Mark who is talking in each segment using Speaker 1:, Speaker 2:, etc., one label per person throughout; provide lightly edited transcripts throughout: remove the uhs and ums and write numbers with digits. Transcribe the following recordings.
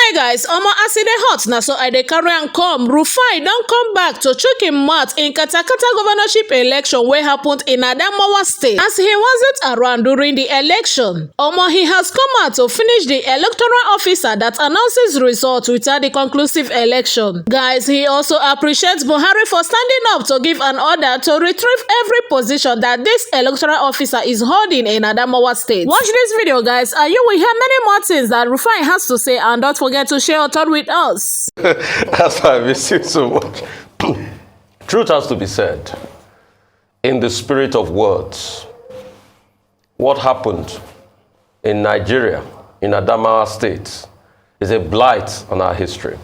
Speaker 1: Hey guys, as e dey hot na so I dey carry am come. Rufai don come back to chook him mouth in Katakata governorship election wey happened in Adamawa state. As he wasn't around during the election, he has come out to finish the electoral officer that announces results without the conclusive election. Guys, he also appreciates Buhari for standing up to give an order to retrieve every position that this electoral officer is holding in Adamawa state. Watch this video, guys, and you will hear many more things that Rufai has to say, and don't forget to share your thought with us.
Speaker 2: That's why I miss you so much. Truth has to be said. In the spirit of words, what happened in Nigeria, in Adamawa state, is a blight on our history.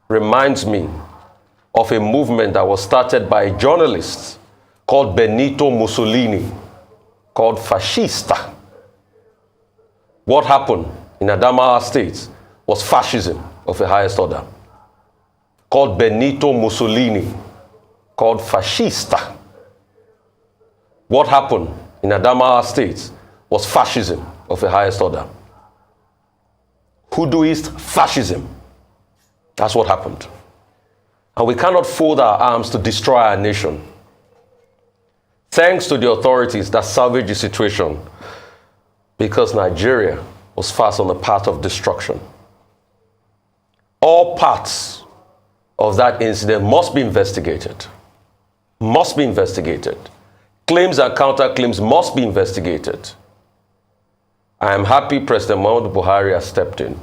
Speaker 2: Reminds me of a movement that was started by a journalist called Benito Mussolini, called Fascista. What happened in Adamawa state was fascism of the highest order, called Benito Mussolini, called Fascista. What happened in Adamawa state was fascism of the highest order. Hoodooist fascism. That's what happened. And we cannot fold our arms to destroy our nation. Thanks to the authorities that salvaged the situation, because Nigeria was fast on the path of destruction. All parts of that incident must be investigated. Must be investigated. Claims and counterclaims must be investigated. I am happy President Muhammadu Buhari has stepped in.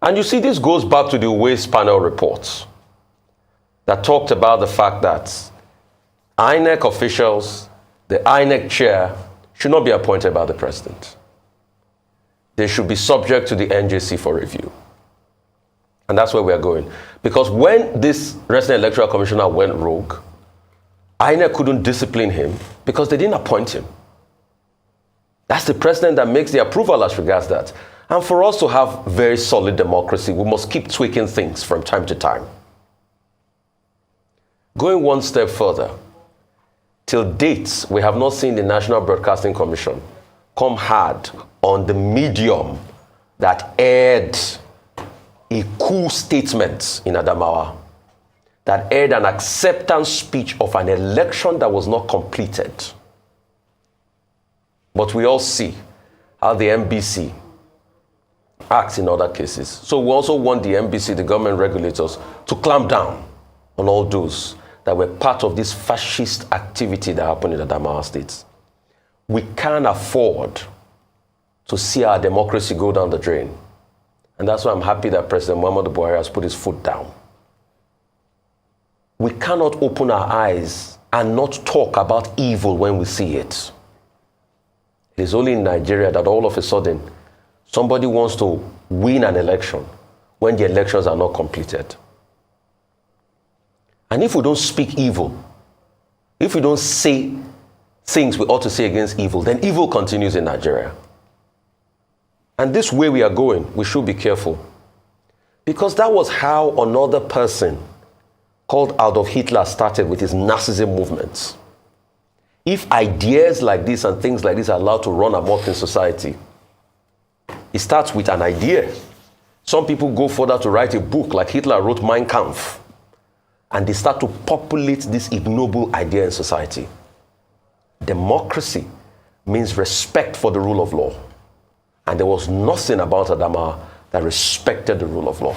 Speaker 2: And you see, this goes back to the Waste Panel reports that talked about the fact that INEC officials, the INEC chair, should not be appointed by the president. They should be subject to the NJC for review. And that's where we are going. Because when this resident electoral commissioner went rogue, INEC couldn't discipline him because they didn't appoint him. That's the president that makes the approval as regards that. And for us to have very solid democracy, we must keep tweaking things from time to time. Going one step further, till date, we have not seen the National Broadcasting Commission come hard on the medium that aired a coup statement in Adamawa, that aired an acceptance speech of an election that was not completed. But we all see how the NBC acts in other cases. So we also want the NBC, the government regulators, to clamp down on all those that were part of this fascist activity that happened in Adamawa State. We can't afford to see our democracy go down the drain. And that's why I'm happy that President Muhammadu Buhari has put his foot down. We cannot open our eyes and not talk about evil when we see it. It is only in Nigeria that all of a sudden somebody wants to win an election when the elections are not completed. And if we don't speak evil, if we don't say things we ought to say against evil, then evil continues in Nigeria. And this way we are going, we should be careful. Because that was how another person called Adolf Hitler started with his Nazism movements. If ideas like this and things like this are allowed to run amok in society, it starts with an idea. Some people go further to write a book like Hitler wrote Mein Kampf, and they start to populate this ignoble idea in society. Democracy means respect for the rule of law. And there was nothing about Adamawa that respected the rule of law.